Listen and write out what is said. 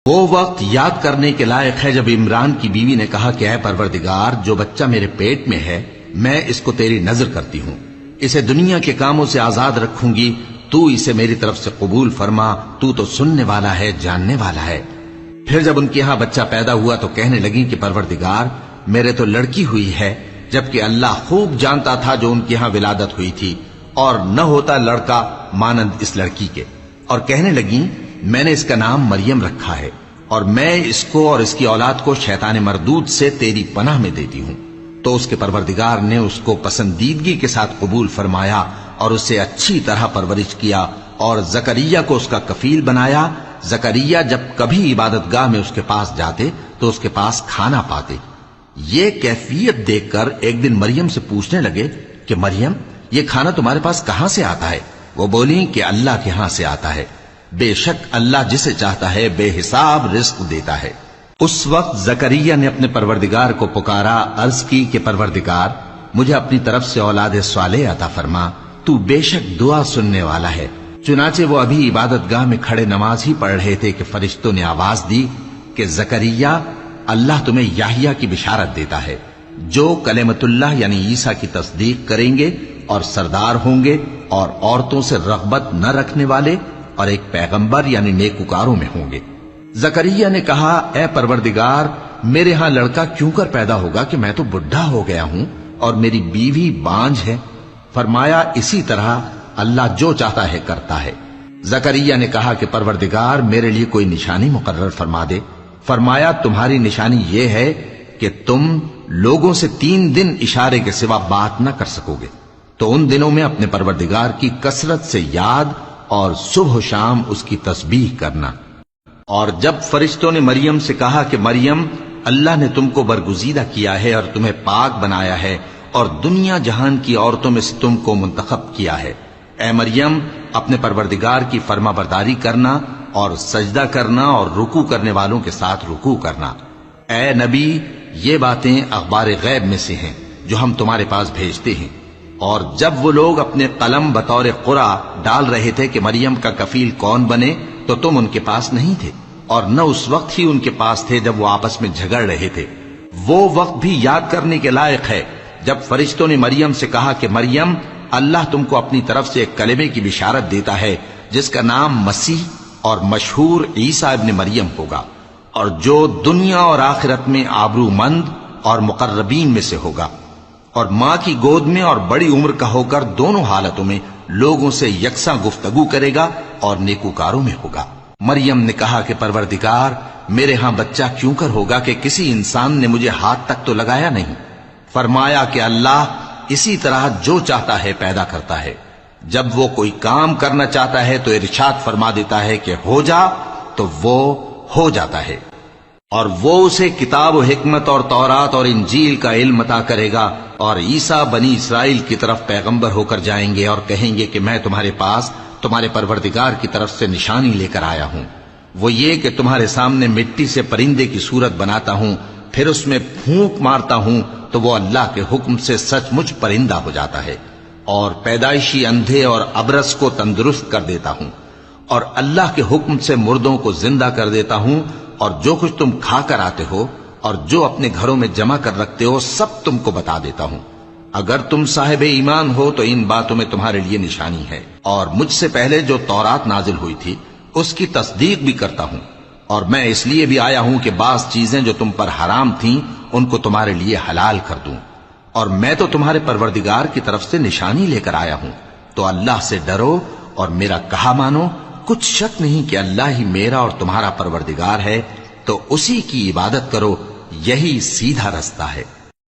وہ وقت یاد کرنے کے لائق ہے جب عمران کی بیوی نے کہا کہ اے پروردگار، جو بچہ میرے پیٹ میں ہے میں اس کو تیری نظر کرتی ہوں، اسے دنیا کے کاموں سے آزاد رکھوں گی، تو اسے میری طرف سے قبول فرما، تو تو سننے والا ہے، جاننے والا ہے۔ پھر جب ان کے ہاں بچہ پیدا ہوا تو کہنے لگی کہ پروردگار، میرے تو لڑکی ہوئی ہے، جبکہ اللہ خوب جانتا تھا جو ان کے ہاں ولادت ہوئی تھی، اور نہ ہوتا لڑکا مانند اس لڑکی کے۔ اور کہنے لگیں میں نے اس کا نام مریم رکھا ہے، اور میں اس کو اور اس کی اولاد کو شیطان مردود سے تیری پناہ میں دیتی ہوں۔ تو اس کے پروردگار نے اس کو پسندیدگی کے ساتھ قبول فرمایا اور اسے اچھی طرح پرورش کیا، اور زکریا کو اس کا کفیل بنایا۔ زکریا جب کبھی عبادت گاہ میں اس کے پاس جاتے تو اس کے پاس کھانا پاتے۔ یہ کیفیت دیکھ کر ایک دن مریم سے پوچھنے لگے کہ مریم، یہ کھانا تمہارے پاس کہاں سے آتا ہے؟ وہ بولی کہ اللہ کے ہاں سے آتا ہے، بے شک اللہ جسے چاہتا ہے بے حساب رزق دیتا ہے۔ اس وقت زکریا نے اپنے پروردگار کو پکارا، عرض کی کہ پروردگار، مجھے اپنی طرف سے اولاد صالح عطا فرما، تو بے شک دعا سننے والا ہے۔ چنانچہ وہ ابھی عبادت گاہ میں کھڑے نماز ہی پڑھ رہے تھے کہ فرشتوں نے آواز دی کہ زکریا، اللہ تمہیں یحییٰ کی بشارت دیتا ہے، جو کلمۃ اللہ یعنی عیسیٰ کی تصدیق کریں گے اور سردار ہوں گے، اور عورتوں سے رغبت نہ رکھنے والے، اور ایک پیغمبر یعنی نیکوکاروں میں ہوں گے۔ زکریا نے کہا، اے پروردگار، میرے ہاں لڑکا کیوں کر پیدا ہوگا کہ میں تو بڈھا ہو گیا ہوں اور میری بیوی بانجھ ہے؟ فرمایا، اسی طرح اللہ جو چاہتا ہے کرتا ہے۔ زکریا نے کہا کہ پروردگار، میرے لیے کوئی نشانی مقرر فرما دے۔ فرمایا، تمہاری نشانی یہ ہے کہ تم لوگوں سے 3 دن اشارے کے سوا بات نہ کر سکو گے، تو ان دنوں میں اپنے پروردگار کی کثرت سے یاد اور صبح و شام اس کی تسبیح کرنا۔ اور جب فرشتوں نے مریم سے کہا کہ مریم، اللہ نے تم کو برگزیدہ کیا ہے اور تمہیں پاک بنایا ہے اور دنیا جہان کی عورتوں میں سے تم کو منتخب کیا ہے، اے مریم، اپنے پروردگار کی فرما برداری کرنا اور سجدہ کرنا اور رکوع کرنے والوں کے ساتھ رکوع کرنا۔ اے نبی، یہ باتیں اخبار غیب میں سے ہیں جو ہم تمہارے پاس بھیجتے ہیں۔ اور جب وہ لوگ اپنے قلم بطور قرعہ ڈال رہے تھے کہ مریم کا کفیل کون بنے، تو تم ان کے پاس نہیں تھے، اور نہ اس وقت ہی ان کے پاس تھے جب وہ آپس میں جھگڑ رہے تھے۔ وہ وقت بھی یاد کرنے کے لائق ہے جب فرشتوں نے مریم سے کہا کہ مریم، اللہ تم کو اپنی طرف سے ایک کلمے کی بشارت دیتا ہے جس کا نام مسیح اور مشہور عیسیٰ ابن مریم ہوگا، اور جو دنیا اور آخرت میں آبرو مند اور مقربین میں سے ہوگا، اور ماں کی گود میں اور بڑی عمر کا ہو کر دونوں حالتوں میں لوگوں سے یکساں گفتگو کرے گا اور نیکوکاروں میں ہوگا۔ مریم نے کہا کہ پروردگار، میرے ہاں بچہ کیوں کر ہوگا کہ کسی انسان نے مجھے ہاتھ تک تو لگایا نہیں؟ فرمایا کہ اللہ اسی طرح جو چاہتا ہے پیدا کرتا ہے، جب وہ کوئی کام کرنا چاہتا ہے تو ارشاد فرما دیتا ہے کہ ہو جا، تو وہ ہو جاتا ہے۔ اور وہ اسے کتاب و حکمت اور تورات اور انجیل کا علم عطا کرے گا، اور عیسیٰ بنی اسرائیل کی طرف پیغمبر ہو کر جائیں گے اور کہیں گے کہ میں تمہارے پاس تمہارے پروردگار کی طرف سے نشانی لے کر آیا ہوں، وہ یہ کہ تمہارے سامنے مٹی سے پرندے کی صورت بناتا ہوں، پھر اس میں پھونک مارتا ہوں تو وہ اللہ کے حکم سے سچ مچ پرندہ ہو جاتا ہے، اور پیدائشی اندھے اور ابرص کو تندرست کر دیتا ہوں، اور اللہ کے حکم سے مردوں کو زندہ کر دیتا ہوں، اور جو کچھ تم کھا کر آتے ہو اور جو اپنے گھروں میں جمع کر رکھتے ہو سب تم کو بتا دیتا ہوں۔ اگر تم صاحب ایمان ہو تو ان باتوں میں تمہارے لیے نشانی ہے، اور مجھ سے پہلے جو تورات نازل ہوئی تھی اس کی تصدیق بھی کرتا ہوں، اور میں اس لیے بھی آیا ہوں کہ بعض چیزیں جو تم پر حرام تھیں ان کو تمہارے لیے حلال کر دوں، اور میں تو تمہارے پروردگار کی طرف سے نشانی لے کر آیا ہوں، تو اللہ سے ڈرو اور میرا کہا مانو۔ کچھ شک نہیں کہ اللہ ہی میرا اور تمہارا پروردگار ہے، تو اسی کی عبادت کرو، یہی سیدھا رستہ ہے۔